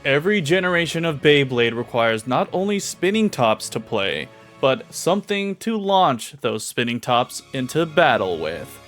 Every generation of Beyblade requires not only spinning tops to play, but something to launch those spinning tops into battle with.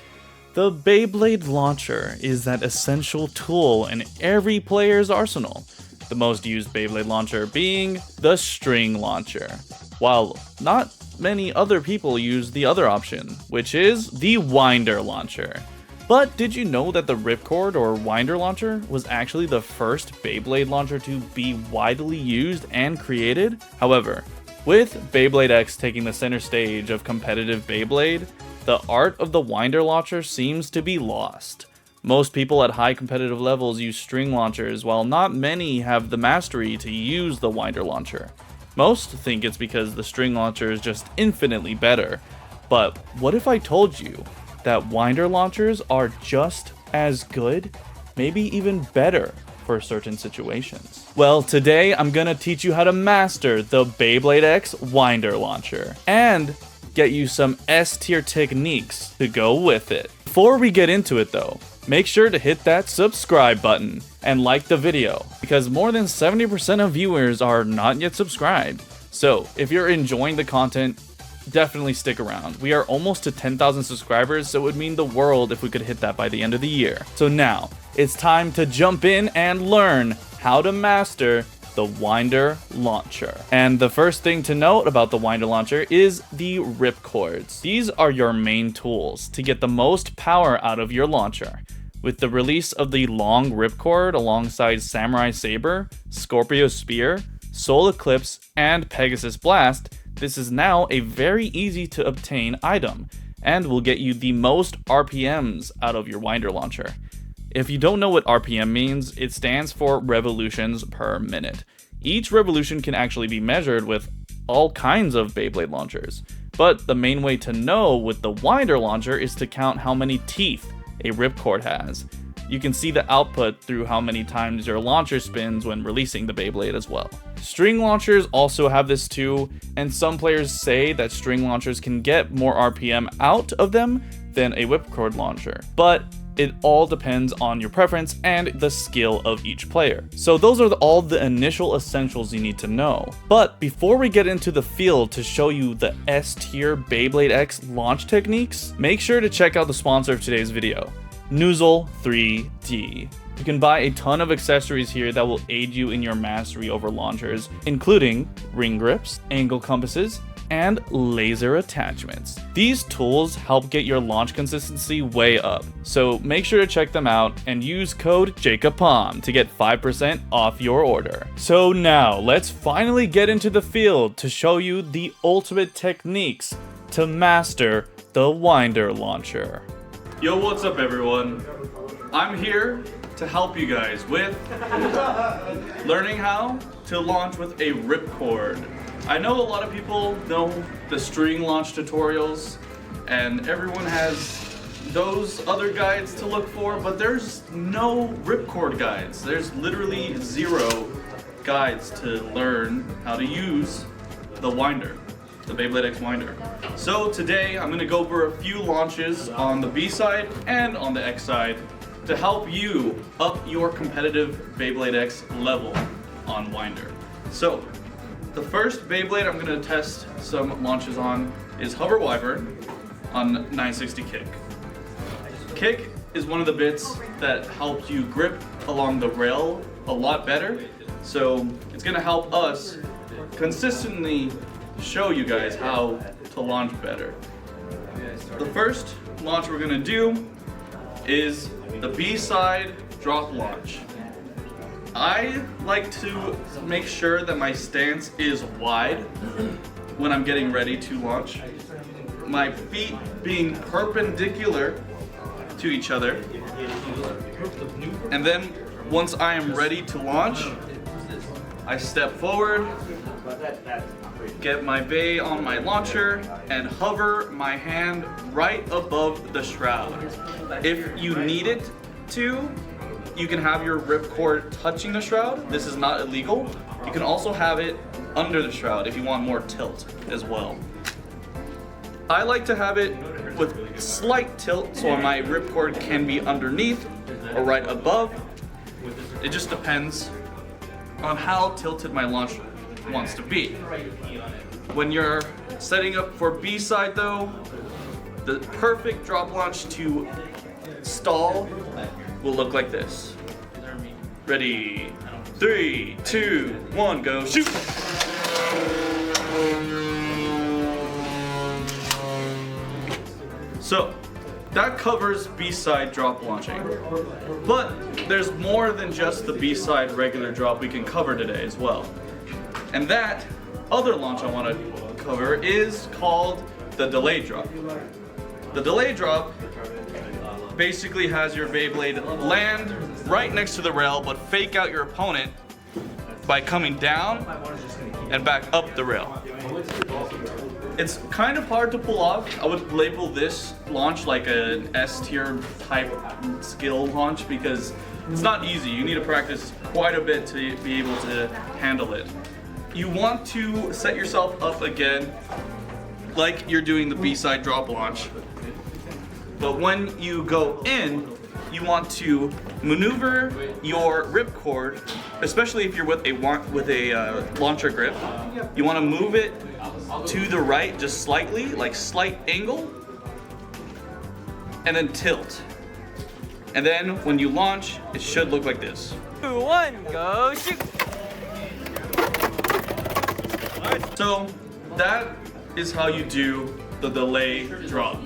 The Beyblade Launcher is that essential tool in every player's arsenal, the most used Beyblade launcher being the String Launcher, while not many other people use the other option, which is the Winder Launcher. But did you know that the Ripcord or Winder Launcher was actually the first Beyblade launcher to be widely used and created? However, with Beyblade X taking the center stage of Competitve Beyblade, the art of the Winder Launcher seems to be lost. Most people at high competitive levels use string launchers, while not many have the mastery to use the Winder Launcher. Most think it's because the string launcher is just infinitely better. But what if I told you that Winder launchers are just as good, maybe even better for certain situations? Well, today I'm gonna teach you how to master the Beyblade X Winder Launcher and get you some S-tier techniques to go with it. Before we get into it though, make sure to hit that subscribe button and like the video, because more than 70% of viewers are not yet subscribed. So if you're enjoying the content, definitely stick around. We are almost to 10,000 subscribers, so it would mean the world if we could hit that by the end of the year. So now, it's time to jump in and learn how to master the Winder Launcher. And the first thing to note about the Winder Launcher is the ripcords. These are your main tools to get the most power out of your launcher. With the release of the long ripcord alongside Samurai Saber, Scorpio Spear, Soul Eclipse, and Pegasus Blast, this is now a very easy to obtain item, and will get you the most RPMs out of your Winder Launcher. If you don't know what RPM means, it stands for revolutions per minute. Each revolution can actually be measured with all kinds of Beyblade launchers, but the main way to know with the Winder Launcher is to count how many teeth a ripcord has. You can see the output through how many times your launcher spins when releasing the Beyblade as well. String launchers also have this too, and some players say that string launchers can get more RPM out of them than a ripcord launcher, but it all depends on your preference and the skill of each player. So those are all the initial essentials you need to know. But before we get into the field to show you the S-tier Beyblade X launch techniques, make sure to check out the sponsor of today's video, Noozle 3D. You can buy a ton of accessories here that will aid you in your mastery over launchers, including ring grips, angle compasses, and laser attachments. These tools help get your launch consistency way up, so make sure to check them out and use code JacobPom to get 5% off your order. So now, let's finally get into the field to show you the ultimate techniques to master the Winder Launcher. Yo, what's up everyone? I'm here to help you guys with learning how to launch with a ripcord. I know a lot of people know the string launch tutorials, and everyone has those other guides to look for, but there's no ripcord guides. There's literally zero guides to learn how to use the Winder, the Beyblade X Winder. So today I'm going to go over a few launches on the B side and on the X side to help you up your Competitve Beyblade X level on Winder. So the first Beyblade I'm going to test some launches on is Hover Wyvern on 960 Kick. Kick is one of the bits that helps you grip along the rail a lot better, so it's going to help us consistently show you guys how to launch better. The first launch we're going to do is the B-side drop launch. I like to make sure that my stance is wide when I'm getting ready to launch. My feet being perpendicular to each other. And then once I am ready to launch, I step forward, get my bay on my launcher, and hover my hand right above the shroud. If you need it to, you can have your ripcord touching the shroud. This is not illegal. You can also have it under the shroud if you want more tilt as well. I like to have it with slight tilt so my ripcord can be underneath or right above. It just depends on how tilted my launch wants to be. When you're setting up for B-side though, the perfect drop launch to stall will look like this. Ready? 3, 2, 1, go shoot! So, that covers B-side drop launching. But there's more than just the B-side regular drop we can cover today as well. And that other launch I want to cover is called the delay drop. The delay drop basically has your Beyblade land right next to the rail but fake out your opponent by coming down and back up the rail. It's kind of hard to pull off. I would label this launch like an S tier type skill launch because it's not easy. You need to practice quite a bit to be able to handle it. You want to set yourself up again like you're doing the B-side drop launch. But when you go in, you want to maneuver your ripcord, especially if you're with a launcher grip. You want to move it to the right just slightly, like slight angle, and then tilt. And then when you launch, it should look like this. 2, 1, go shoot! So that is how you do the delay drop.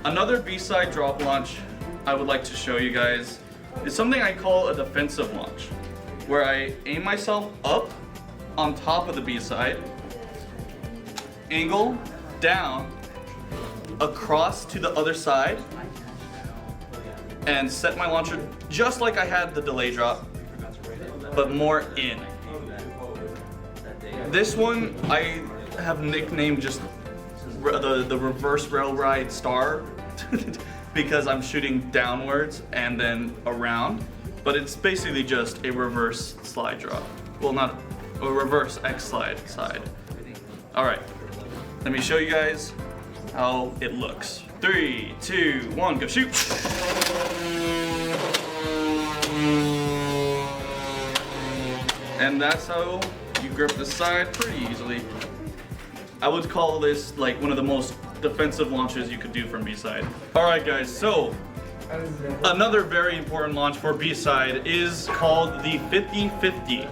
Another B-side drop launch I would like to show you guys is something I call a defensive launch, where I aim myself up on top of the B-side, angle down across to the other side, and set my launcher just like I had the delay drop, but more in. This one I have nicknamed just the reverse rail ride star because I'm shooting downwards and then around, but it's basically just a reverse slide drop. Well, not a reverse X slide side. All right, let me show you guys how it looks. 3, 2, 1, go shoot! And that's how you grip the side pretty easily. I would call this like one of the most defensive launches you could do from B-side. Alright guys, so another very important launch for B-side is called the 50-50.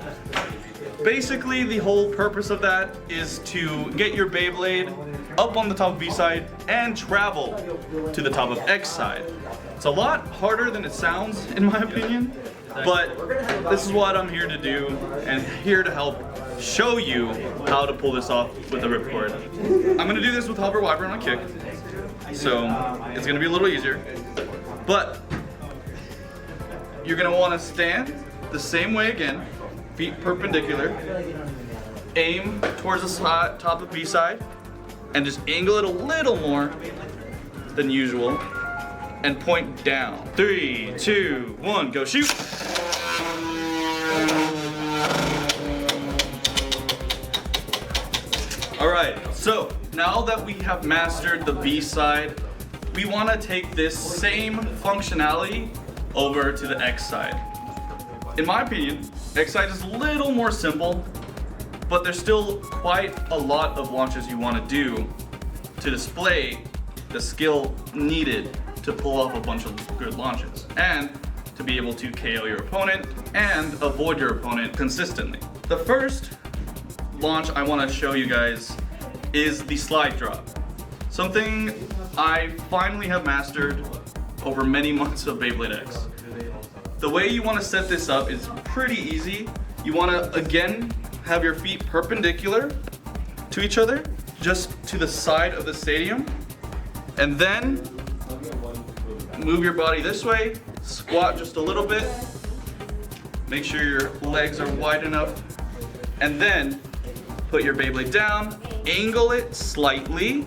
Basically, the whole purpose of that is to get your Beyblade up on the top of B-side and travel to the top of X-side. It's a lot harder than it sounds, in my opinion, but this is what I'm here to do and here to help show you how to pull this off with the ripcord. I'm gonna do this with hover wiper on a kick, so it's gonna be a little easier, but you're gonna wanna stand the same way again, feet perpendicular, aim towards the top of B-side, and just angle it a little more than usual, and point down. 3, 2, 1, go shoot! Alright, so now that we have mastered the B-side, we want to take this same functionality over to the X-side. In my opinion, X-side is a little more simple, but there's still quite a lot of launches you want to do to display the skill needed to pull off a bunch of good launches and to be able to KO your opponent and avoid your opponent consistently. The first launch I want to show you guys is the slide drop. Something I finally have mastered over many months of Beyblade X. The way you want to set this up is pretty easy. You want to again have your feet perpendicular to each other, just to the side of the stadium, and then move your body this way, squat just a little bit, make sure your legs are wide enough, and then put your Beyblade down, angle it slightly,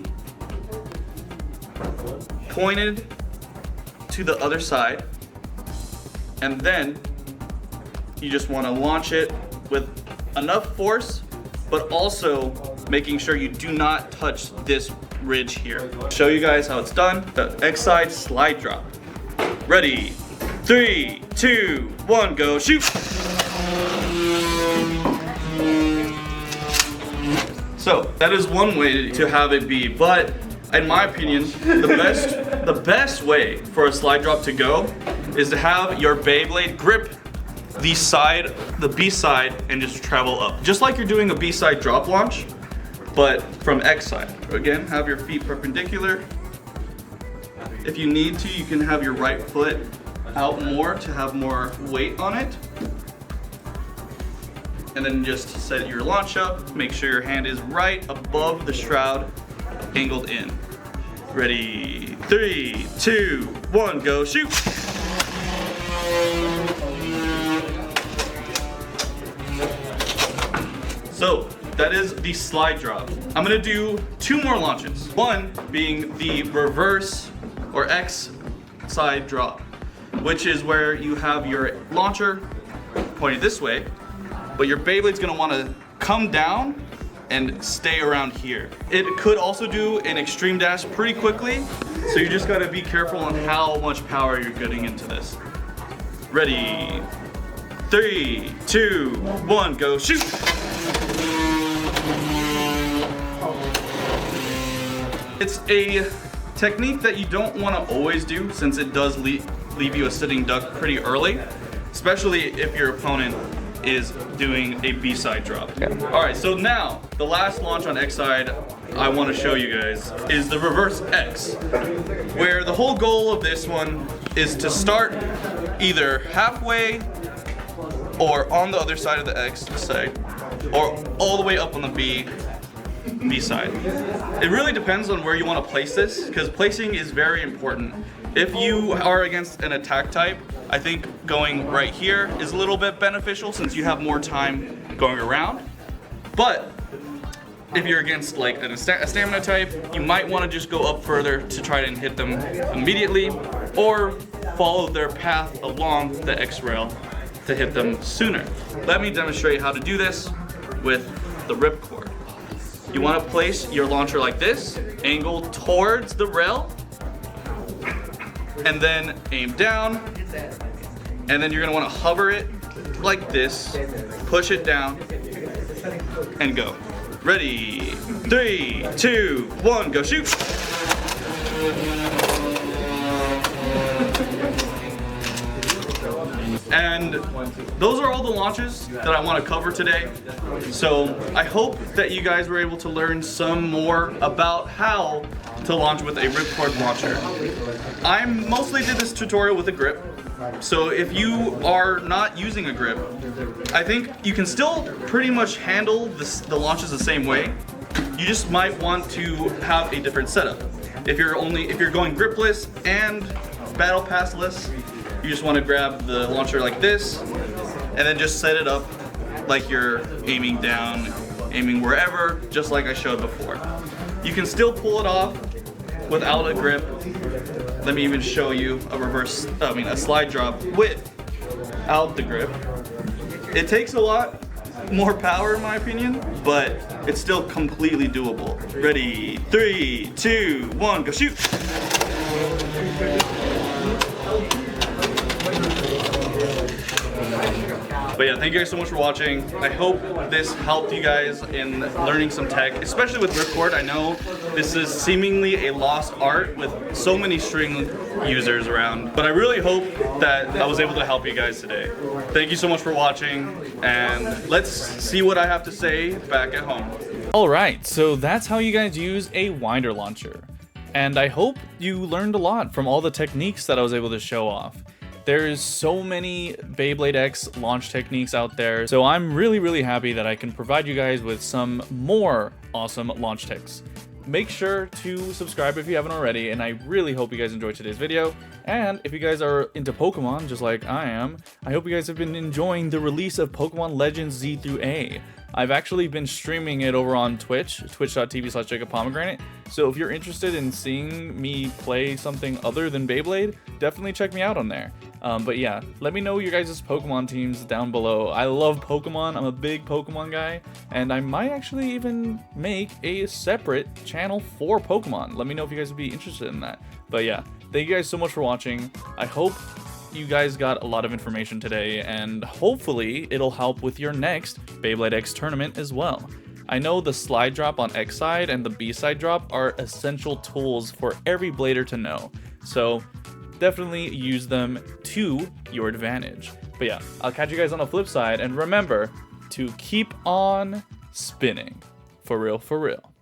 pointed to the other side, and then you just want to launch it with enough force, but also making sure you do not touch this ridge here. Show you guys how it's done. The X-side slide drop. Ready? 3, 2, 1, go shoot! That is one way to have it be, but in my opinion, the best way for a slide drop to go is to have your Beyblade grip the B side, and just travel up. Just like you're doing a B side drop launch, but from X side. Again, have your feet perpendicular. If you need to, you can have your right foot out more to have more weight on it. And then just set your launch up. Make sure your hand is right above the shroud, angled in. Ready, 3, 2, 1, go, shoot! So, that is the slide drop. I'm gonna do 2 more launches. One being the reverse or X side drop, which is where you have your launcher pointed this way, but your Beyblade's gonna wanna come down and stay around here. It could also do an extreme dash pretty quickly, so you just gotta be careful on how much power you're getting into this. Ready, 3, 2, 1, go, shoot! It's a technique that you don't want to always do, since it does leave you a sitting duck pretty early, especially if your opponent is doing a B-side drop. Okay. Alright, so now, the last launch on X side I want to show you guys is the reverse X, where the whole goal of this one is to start either halfway or on the other side of the X side, or all the way up on the B side. It really depends on where you want to place this, because placing is very important. If you are against an attack type, I think going right here is a little bit beneficial since you have more time going around. But if you're against like a stamina type, you might want to just go up further to try and hit them immediately, or follow their path along the X rail to hit them sooner. Let me demonstrate how to do this with the ripcord. You want to place your launcher like this, angle towards the rail, and then aim down, and then you're going to want to hover it like this, push it down, and go. Ready, 3, 2, 1, go shoot! And those are all the launches that I want to cover today. So I hope that you guys were able to learn some more about how to launch with a ripcord launcher. I mostly did this tutorial with a grip. So if you are not using a grip, I think you can still pretty much handle the launches the same way. You just might want to have a different setup. If you're going gripless and battle passless, you just want to grab the launcher like this, and then just set it up like you're aiming down, aiming wherever, just like I showed before. You can still pull it off without a grip. Let me even show you a slide drop without the grip. It takes a lot more power in my opinion, but it's still completely doable. Ready, 3, 2, 1, go shoot! But yeah, thank you guys so much for watching. I hope this helped you guys in learning some tech, especially with ripcord. I know this is seemingly a lost art with so many string users around, but I really hope that I was able to help you guys today. Thank you so much for watching, and let's see what I have to say back at home. Alright, so that's how you guys use a winder launcher. And I hope you learned a lot from all the techniques that I was able to show off. There's so many Beyblade X launch techniques out there, so I'm really happy that I can provide you guys with some more awesome launch tips. Make sure to subscribe if you haven't already, and I really hope you guys enjoyed today's video. And if you guys are into Pokemon, just like I am, I hope you guys have been enjoying the release of Pokemon Legends Z through A. I've actually been streaming it over on Twitch, twitch.tv/JacobPomegranate. So if you're interested in seeing me play something other than Beyblade, definitely check me out on there. But yeah, let me know your guys' Pokemon teams down below. I love Pokemon, I'm a big Pokemon guy, and I might actually even make a separate channel for Pokemon. Let me know if you guys would be interested in that. But yeah, thank you guys so much for watching. I hope you guys got a lot of information today, and hopefully it'll help with your next Beyblade X tournament as well. I know the slide drop on X side and the B side drop are essential tools for every blader to know, so definitely use them to your advantage. But yeah, I'll catch you guys on the flip side, and remember to keep on spinning. For real, for real.